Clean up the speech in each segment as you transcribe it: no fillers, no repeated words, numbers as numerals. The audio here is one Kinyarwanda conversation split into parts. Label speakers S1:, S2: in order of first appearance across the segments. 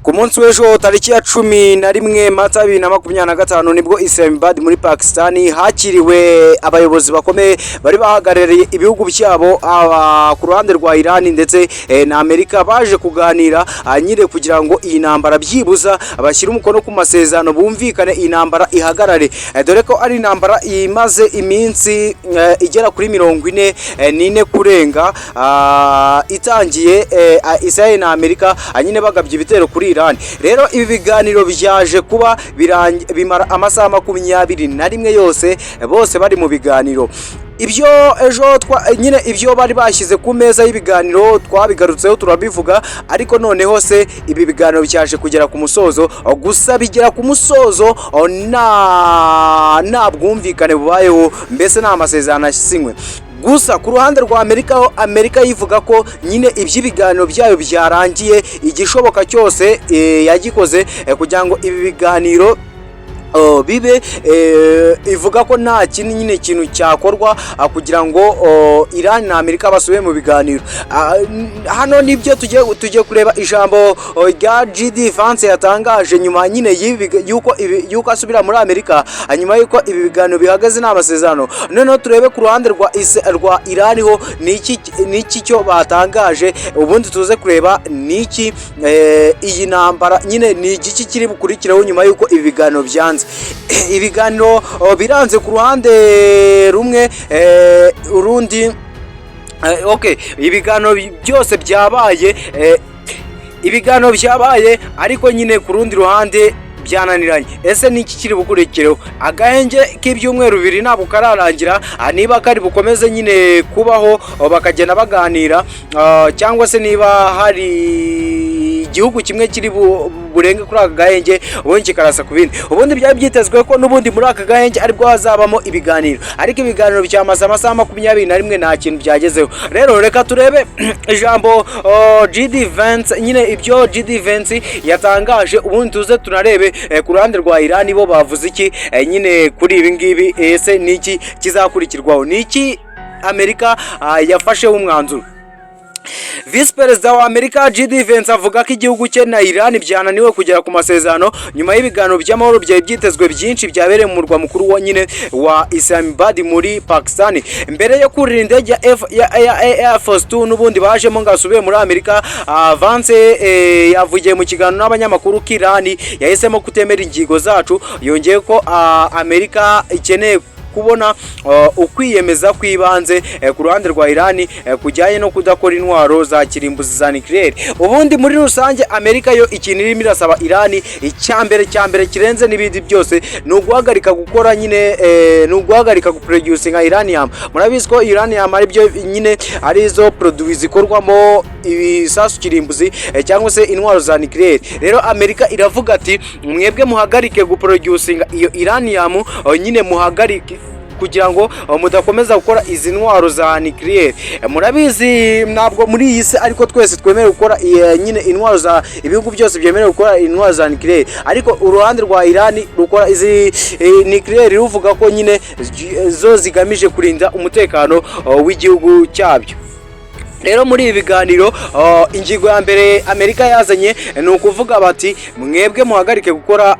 S1: ku munsi w'ejo tariki ya 11 Mata 2025 nibwo Islamabad muri Pakistan hakiriwe abayobozi bakomeye bari bahagarariye ibihugu byabo ku ruhande rwa Iran ndetse na Amerika baje kuganira nyire kugira ngo iyi ntambara byibuza bashyira umukono ku masezerano bumvikane iyi ntambara ihagarare, dore ko ari intambara imaze iminsi igera kuri 44 kurenga itangiye Israel na Amerika nyine bagabye ibitero kuri Iran. Rero ibi biganiro byaje kuba bimara amasaha 21 yose bose bari mu biganiro. Ibyo ejo nyine ibyo bari bashyize ku meza y'ibiganiro twabigarutseho turabivuga, ariko noneho se ibi biganiro byaje kugera ku musozo, gusa bigera ku musozo nta bwumvikane bubayeho, mbese nta masezerano asinywe. Gusa ku ruhande rwa Amerika yivuga ko nyine iby'ibiganiro byayo byarangiye, igishoboka cyose yagikoze kugira ngo ibi biganiro bibe, ivuga ko nta kintu nyine kintu cyakorwa kugira ngo Iran na Amerika basubiye mu biganiro. Hano nibyo tujye kureba ijambo rya GD Vance yatangaje nyuma nyine yuko asubira muri Amerika, nyuma yuko ibi biganiro bihagaze n'amasezerano. Noneho turebe ku ruhande rwa Iran ho niki cyo batangaje, ubundi tuze kureba niki iyi ntambara nyine ni igiki kiri bukurikireho nyuma yuko ibi biganiro byanze. Ibiganiro biranze ku ruhande rumwe, urundi ibiganiro byose byabaye ariko nyine ku rundi ruhande byananiranye. Ese niki kiri bukurikireho? Agahenge k'ibyumweru 2 ntabwo kararangira, niba kari bukomeze nyine kubaho bakagenda baganira, cyangwa se niba hari igihugu kimwe kiri burenge kuri aka gahenge ubundi kikarasa ku bindi. Ubundi byari byitezwe ko n'ubundi muri aka gahenge aribwo hazabamo ibiganiro, ariko ibiganiro byamaze amasaha 21 nta kintu byagezeho. Rero reka turebe ijambo GD Vance, nyine ibyo GD Vance yatangaje, ubundi tuze tunarebe ku ruhande rwa Iran bo bavuze iki nyine kuri ibi ngibi. Ese niki kizakurikirwaho? Niki Amerika yafasheho umwanzuro? Vice Perezida wa Amerika GD Vance avuga ko igihugu cye na Iran byananiwe kugera ku masezerano nyuma y'ibiganiro by'amahoro byari byitezwe byinshi byabereye mu murwa mukuru wa nyine wa Islamabad muri Pakistan. Mbere yo kurira indege ya Air Force 2 n'ubundi bajemo ngasubiye muri Amerika, Vance yavugiye mu kiganiro n'abanyamakuru ko Iran yahisemo kutemera ingingo zacu. Yongeye ko Amerika ikeneye kubona ukwiyemeza kwibanze ku ruhande rwa Iran kujyanye no kudakora intwaro za kirimbuzi za nuclear. Ubundi muri rusange Amerika yo ikintu irimo irasaba Iran icyambere kirenze n'ibindi byose ni uguhagarika gukora nyine ni uguhagarika guproducing uranium. Murabizi ko uranium ari byo nyine ari izo produits zikorwamo ibisasu kirimbuzi cyangwa se intwaro za nuclear. Rero Amerika iravuga ati mwebwe muhagarike guproducing iyo uranium, nyine muhagarike kugira ngo mudakomeza gukora izi ntwaro za nuclear. Murabizi ntabwo muri iyi se ariko twese twemerewe gukora nyine intwaro za, ibihugu byose byemerewe gukora intwaro za nuclear, ariko uruhande rwa Iran rukora izi nuclear ruvuga ko nyine zo zigamije kurinda umutekano w'igihugu cyabyo. Rero muri ibi biganiro ingingo ya mbere Amerika yazanye ni ukuvuga bati mwebwe muhagarike gukora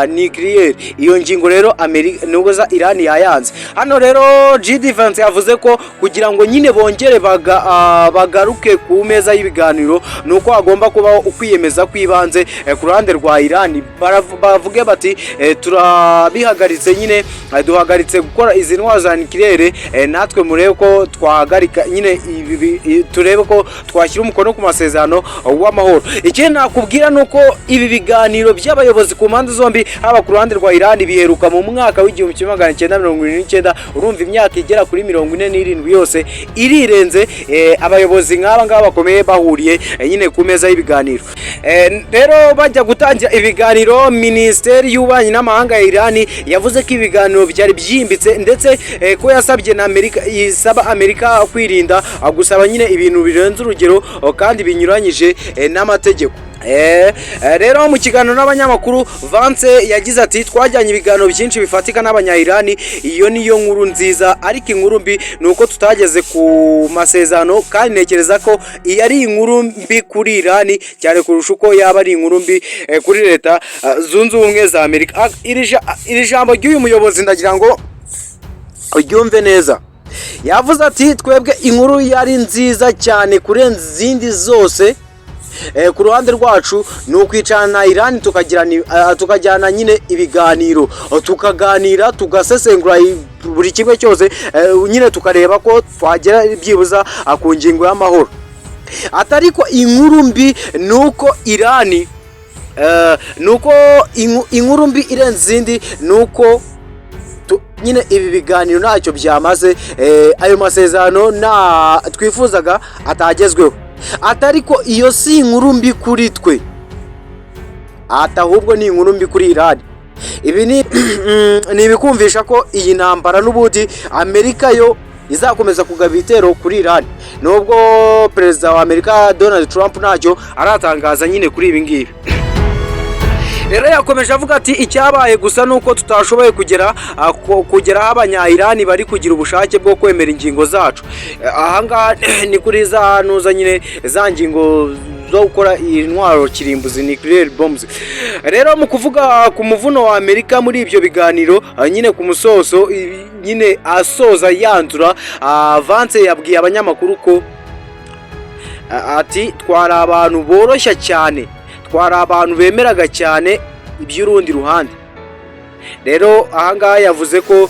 S1: nuclear. Iyo ngingo rero Amerika nubwo za Iran yayanze. Hano rero GD Vance yavuze ko kugira ngo nyine bongere bagaruke ku meza y'ibiganiro nuko agomba kubaho ukwiyemeza kwibanze ku ruhande rwa Iran. Bavuge bati turabihagaritse, nyine duhagaritse gukora izi ntwaro za nuclear, natwe murebe ko twahagarika nyine turebe ko twashyira umukono ku masezerano w'amahoro. Ikindi nakubwira nuko ibi biganiro by'abayobozi ku mpande zombi haba ku ruhande rwa Iran biheruka mu mwaka w'1979. Urumva imyaka igera kuri 47 yose irirenze, abayobozi nk'aba ngaba bakomeye bahuriye nyine ku meza y'ibiganiro. Rero bajya gutangira ibiganiro, Minisiteri y'Ububanyi n'Amahanga ya Iran yavuze ko ibiganiro byari byimbitse ndetse ko yasabye na Amerika, isaba Amerika kwirinda gusaba nyine ibintu birenze urugero kandi binyuranyije n'amategeko. Rero mu kiganiro n'abanyamakuru Vance yagize ati twajyanye ibiganiro byinshi bifatika n'abanya-Irani, iyo niyo nkuru nziza, ariko inkuru mbi ni uko tutageze ku masezerano, kandi ntekereza ko iyi ari inkuru mbi kuri Irani cyane kurusha uko yaba ari inkuru mbi kuri leta zunze ubumwe za Amerika. Iri jambo ry'uyu muyobozi ndagira ngo uryumve neza. Yavuze ati twebwe inkuru yari nziza cyane kurenza izindi zose. Ku ruhande rwacu ni ukwicarana na Irani tukajyana nyine ibiganiro, tukaganira tugasesengura buri kimwe cyose, nyine tukareba ko twagera byibuza ku ngingo y'amahoro. Atariko inkuru mbi ni uko Irani inkuru mbi irenze izindi ni uko nyine ibi biganiro ntacyo byamaze, ayo masezerano twifuzaga atagezweho. Atariko iyo si inkuru mbi kuri twe, ahubwo ni inkuru mbi kuri Irani. Ibi ni ibikumvisha ko iyi ntambara n'ubundi Amerika yo izakomeza kugaba ibitero kuri Irani, nubwo perezida wa Amerika Donald Trump ntacyo aratangaza nyine kuri ibi ngibi. Rero yakomeje avuga ati icyabaye gusa nuko tutashoboye kugera aho abanya-Irani bari kugira ubushake bwo kwemera ingingo zacu. Ahangaha ni kuri za nuza nyine za ngingo zo gukora intwaro kirimbuzi nuclear bombs. Rero mu kuvuga ku muvuno wa Amerika muri ibyo biganiro, nyine ku musozo nyine asoza yanzura, Vance yabwiye abanyamakuru ko ati twari abantu boroshya cyane, twari abantu bemeraga cyane iby'urundi ruhande. Rero ahangaha yavuze ko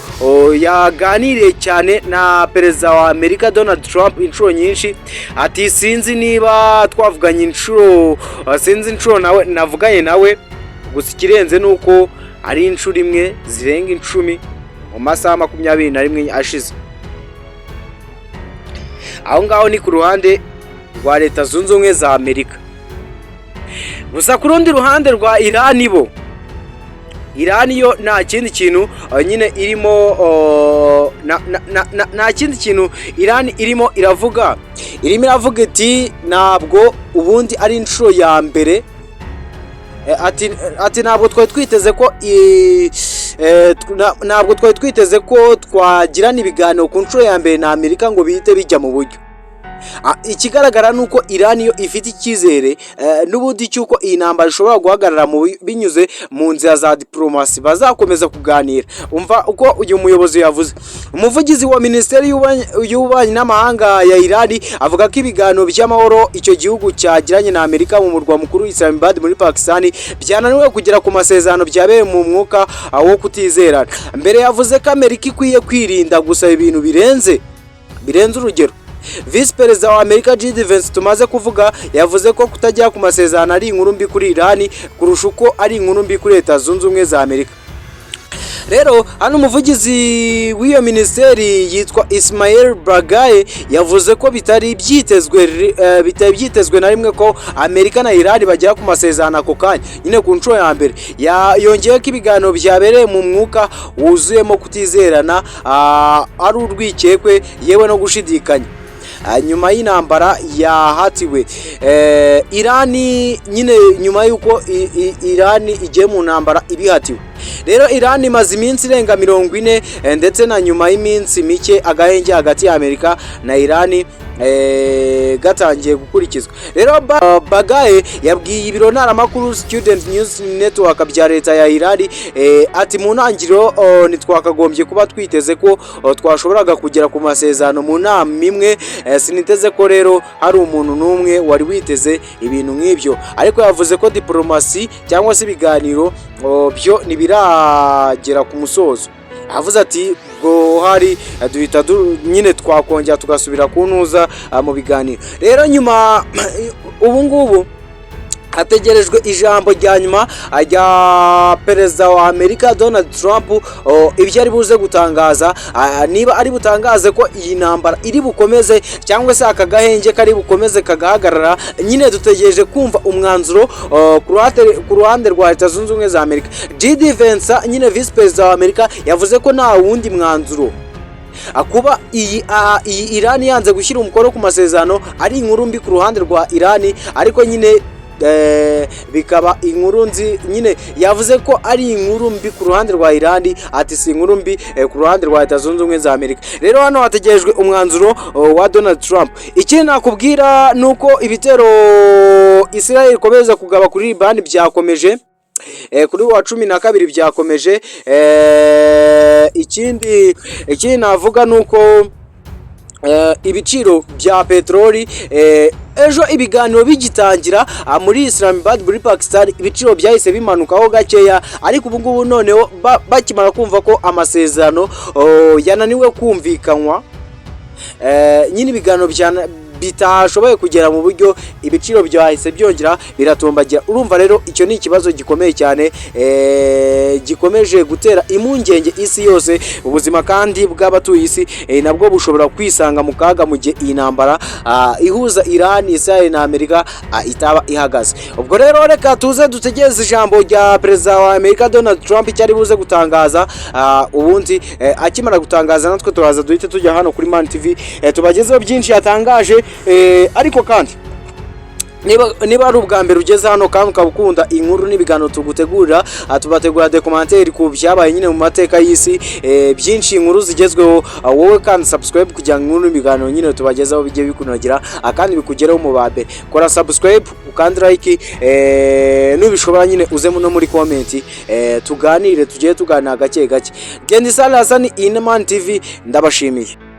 S1: yaganiriye cyane na perezida wa Amerika Donald Trump inshuro nyinshi. Ati sinzi niba twavuganye inshuro nawe navuganye nawe, gusa ikirenze nuko ari inshuro imwe zirenga 10 mu masaha 21 ashize. Aho ngaho ni ku ruhande rwa leta zunze ubumwe za Amerika. Gusa ku rundi ruhande rwa Irani bo, Irani yo nta kindi kintu nyine irimo nta kindi kintu Irani irimo iravuga iti ntabwo ubundi ari inshuro ya mbere. Ati ntabwo twari twiteze ko twagirana ibiganiro ku nshuro ya mbere na Amerika ngo bihite bijya mu buryo. Ikigaragara nuko Irani yo ifite icyizere n'ubundi cyuko iyi ntambara ishobora guhagarara binyuze mu nzira za diplomasi, bazakomeza kuganira. Umva uko uyu muyobozi yavuze. Umuvugizi wa Minisiteri y'Ububanyi n'Amahanga ya Irani avuga ko ibiganiro by'amahoro icyo gihugu cyagiranye na Amerika mu murwa mukuru Islamabad muri Pakistan byananiwe kugera ku masezerano byabereye mu mwuka wo kutizerana. Mbere yavuze ko Amerika ikwiye kwirinda gusaba ibintu birenze urugero. Vice Perezida wa Amerika JD Vance tumaze kuvuga yavuze ko kutajya ku masezerano ari inkuru mbi kuri Irani kurusha uko ari inkuru mbi kuri leta zunze ubumwe za Amerika. Rero hano umuvugizi w'iyo minisiteri yitwa Ismail Bagaye yavuze ko bitari byitezwe na rimwe ko Amerika na Irani bagera ku masezerano ako kanya nyine ku nshuro ya mbere. Yongeye ko ibiganiro byabereye mu mwuka wuzuyemo kutizerana, ari urwikekwe yewe no gushidikanya. Nyuma y'intambara yahatiwe Irani, nyine nyuma y'uko Irani igiye mu ntambara ibihatiwe. Rero Irani imaze iminsi irenga 40 ndetse na nyuma y'iminsi mike agahenge hagati ya Amerika na Irani gatangiye gukurikizwa. Rero Bagaye yabwiye ibiro ntaramakuru Student News Network bya leta ya Irani ati mu ntangiriro ntitwakagombye kuba twiteze ko twashoboraga kugera ku masezerano mu nama imwe. Siniteze ko rero hari umuntu n'umwe wari witeze ibintu nk'ibyo, ariko yavuze ko diplomasi cyangwa se ibiganiro byo ntibiragera ku musozo. Avuze ati ngo hari duhita nyine twakongera tugasubira kuntuza mu biganiro. Rero nyuma ubu ngubu hategerejwe ijambo rya nyuma rya perezida wa Amerika Donald Trump, ibyo ari buze gutangaza, niba ari butangaze ko iyi ntambara iri bukomeze cyangwa se aka gahenge kari bukomeze kagahagarara. Nyine dutegereje kumva umwanzuro ku ruhande rwa leta zunze ubumwe za Amerika. JD Vance nyine vice perezida wa Amerika yavuze ko nta wundi mwanzuro kuba iyi Irani yanze gushyira umukono ku masezerano ari inkuru mbi ku ruhande rwa Irani, ariko nyine bikaba inkuru nzi nyine yavuze ko ari inkuru mbi ku ruhande rwa Iran, ati si inkuru mbi ku ruhande rwa Leta Zunze Ubumwe za Amerika. Rero hano hategerejwe umwanzuro wa Donald Trump. Ikindi nakubwira nuko ibitero Israel ikomeza kugaba kuri Liban byakomeje kuri wa 12 byakomeje. Ikindi navuga nuko ibiciro bya peteroli ejo ibiganiro bigitangira muri Islamabad muri Pakistan ibiciro byahise bimanukaho gakeya, ariko ubu ngubu noneho bakimara kumva ko amasezerano yananiwe kumvikanwa, nyine ibiganiro bitashoboye kugera mu buryo, ibiciro byahise byongera biratombagira. Urumva rero icyo ni ikibazo gikomeye cyane gikomeje gutera impungenge isi yose. Ubuzima kandi bw'abatuye isi nabwo bushobora kwisanga mu kaga mu gihe iyi ntambara ihuza Iran, Israel na Amerika itaba ihagaze. Ubwo rero reka tuze dutegereze ijambo rya perezida wa Amerika Donald Trump cyari buze gutangaza, ubundi akimara gutangaza natwe turaza duhite tujya hano kuri Man TV tubagezeho byinshi yatangaje. Ariko kandi niba ari ubwa mbere ugeze hano kandi ukaba ukunda inkuru n'ibiganiro tugutegurira, tubategura documentaire ku byabaye nyine mu mateka y'isi, byinshi inkuru zigezweho, wowe kandi subscribe kugira ngo inkuru n'ibiganiro nyine tubagezaho bijye bikunogera kandi bikugereho mu babere. Kora subscribe ukandi like, nubishobora nyine uze no muri comment tuganire, tugiye tuganira gake gake. Gendisala Hassan, Man TV, ndabashimiye.